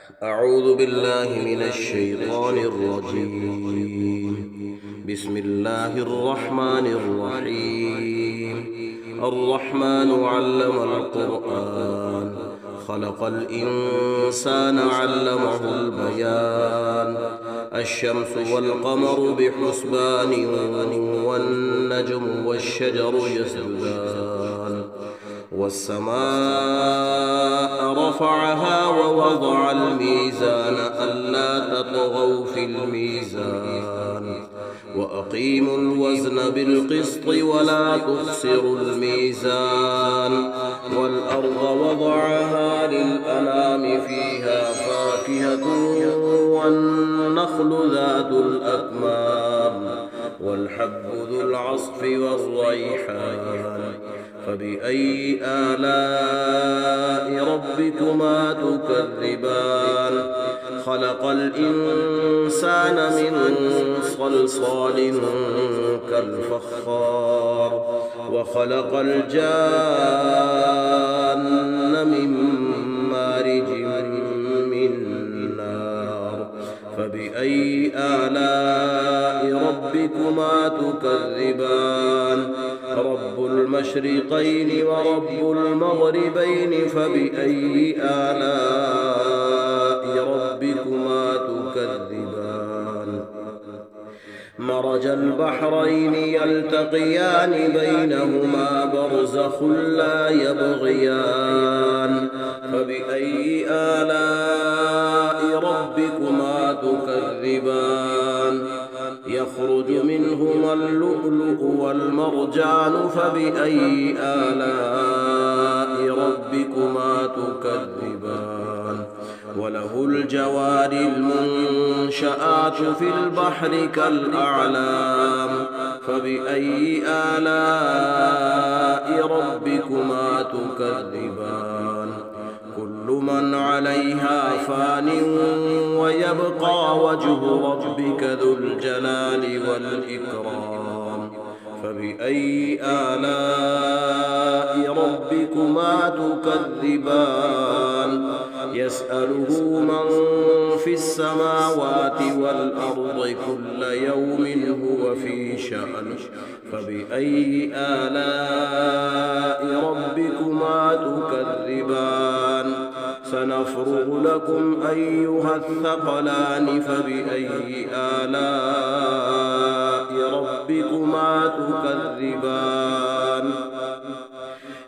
أعوذ بالله من الشيطان الرجيم. بسم الله الرحمن الرحيم. الرحمن علم القرآن، خلق الإنسان علمه البيان. الشمس والقمر بحسبان، والنجم والشجر يسجدان. والسماء رفعها ووضع الميزان ألا تطغوا في الميزان، وأقيموا الوزن بالقسط ولا تخسروا الميزان. والأرض وضعها للأنام فيها فاكهة والنخل ذات الأكمام والحب ذو العصف والريحان. فبأي آلاء ربكما تكذبان؟ خلق الإنسان من صلصال كالفخار، وخلق الجان من مارج من نار. فبأي آلاء ربكما تكذبان؟ رب المشرقين ورب المغربين. فبأي آلاء ربكما تكذبان؟ مرج البحرين يلتقيان بينهما برزخ لا يبغيان. فبأي آلاء ربكما تكذبان؟ يخرج منهما اللؤلؤ والمرجان. فبأي آلاء ربكما تكذبان؟ وله الجوار المنشآت في البحر كالأعلام. فبأي آلاء ربكما تكذبان؟ كل من عليها فان ويبقى وجه ربك ذو الجلال والإكرام. فبأي آلاء ربكما تكذبان؟ يسأله من في السماوات والأرض كل يوم هو في شأن. فبأي آلاء ربكما تكذبان؟ سنفرغ لكم أيها الثقلان. فبأي آلاء ربكما تكذبان؟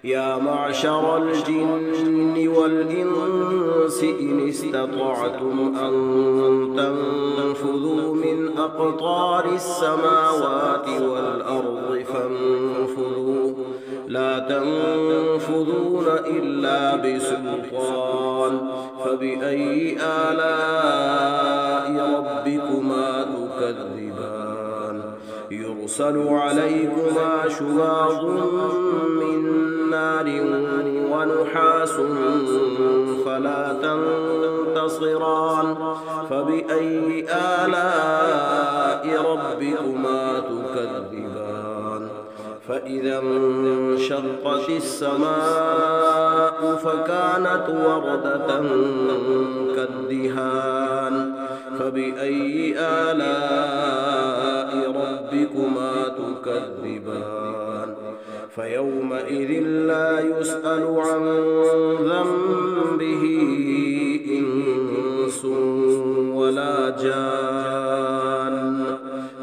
يا معشر الجن والإنس إن استطعتم أن تنفذوا من أقطار السماوات والأرض فانفذوا، لا تنفذون إلا بسلطان. فبأي آلاء ربكما تكذبان؟ يرسل عليكما شواظ من نار ونحاس فلا تنتصران. فبأي آلاء ربكما تكذبان؟ فإذا انشقت السماء فكانت وردة كالدهان. فبأي آلاء ربكما تكذبان؟ فيومئذ لا يسأل عن ذنبه إنس ولا جان.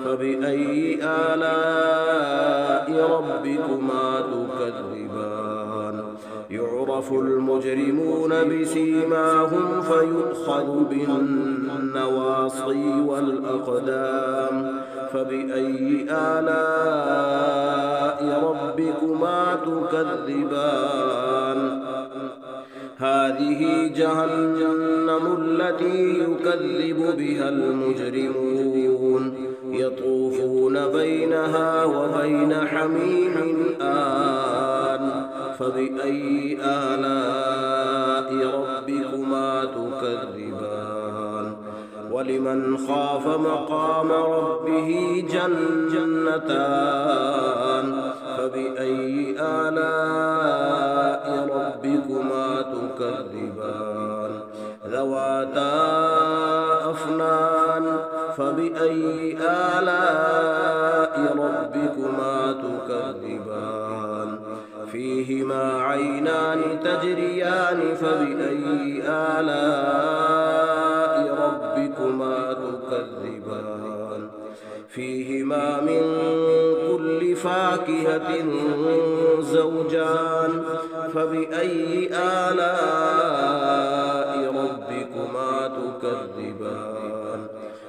فبأي آلاء ربكما تكذبان؟ يعرف المجرمون بسيماهم فيؤخذ بالنواصي والأقدام. فبأي آلاء ربكما تكذبان؟ هذه جهنم التي يكذب بها المجرمون، يطوفون بينها وبين حميم آن. فبأي آلاء ربكما تكذبان؟ ولمن خاف مقام ربه جنتان. فبأي آلاء ربكما تكذبان؟ ذواتا أفنان فبأي آلاء ربكما تكذبان فيهما عينان تجريان فبأي آلاء ربكما تكذبان فيهما من كل فاكهة زوجان فبأي آلاء ربكما تكذبان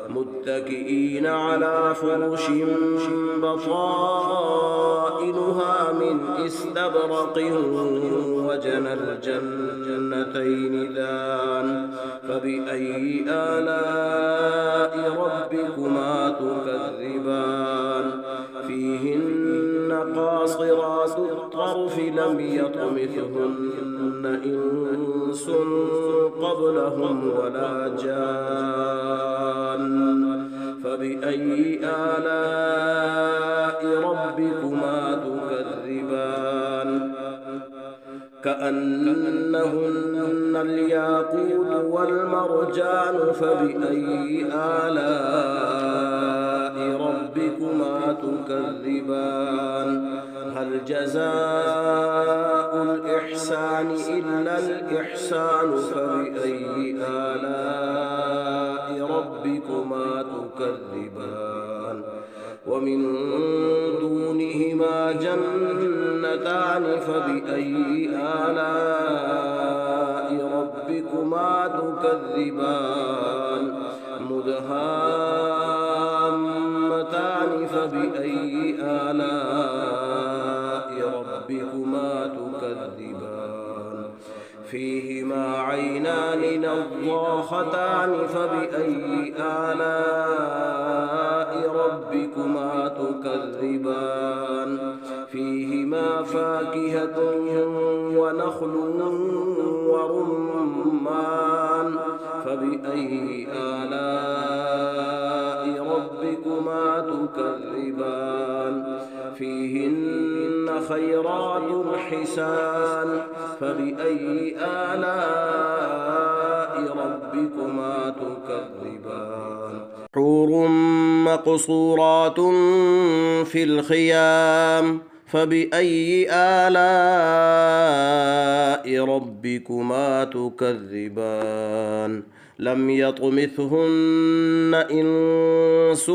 متكئين على فرش بطائنها من استبرق وجنى الجنتين دان فبأي آلاء ربكما تكذبان فيهن قاصرات الطرف لم يطمثهن إنس قبلهم ولا جان فبأي آلاء ربكما تكذبان كأنهن الياقوت والمرجان فبأي آلاء ربكما تكذبان هل جزاء الإحسان إلا الإحسان فبأي آلاء ربكما تكذبان ومن دونهما جنتان فبأي آلاء ربكما تكذبان مدهامتان فبأي آلاء ربكما تكذبان فيهما عينان نضاختان فبأي آلاء ربكما تكذبان فيهما فاكهة ونخل ورمان فبأي آلاء ربكما تكذبان فيهن خيرات حسان فبأي آلاء ربكما تكذبان حور مقصورات في الخيام فبأي آلاء ربكما تكذبان لم يطمثهن إنس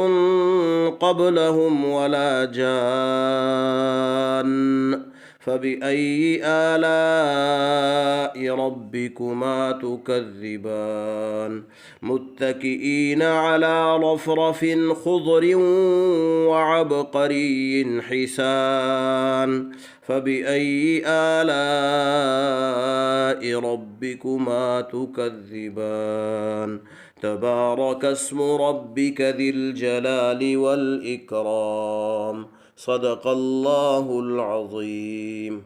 قبلهم ولا جان فبأي آلاء ربكما تكذبان متكئين على رفرف خضر وعبقري حسان فبأي آلاء ربكما تكذبان تبارك اسم ربك ذي الجلال والإكرام صدق الله العظيم.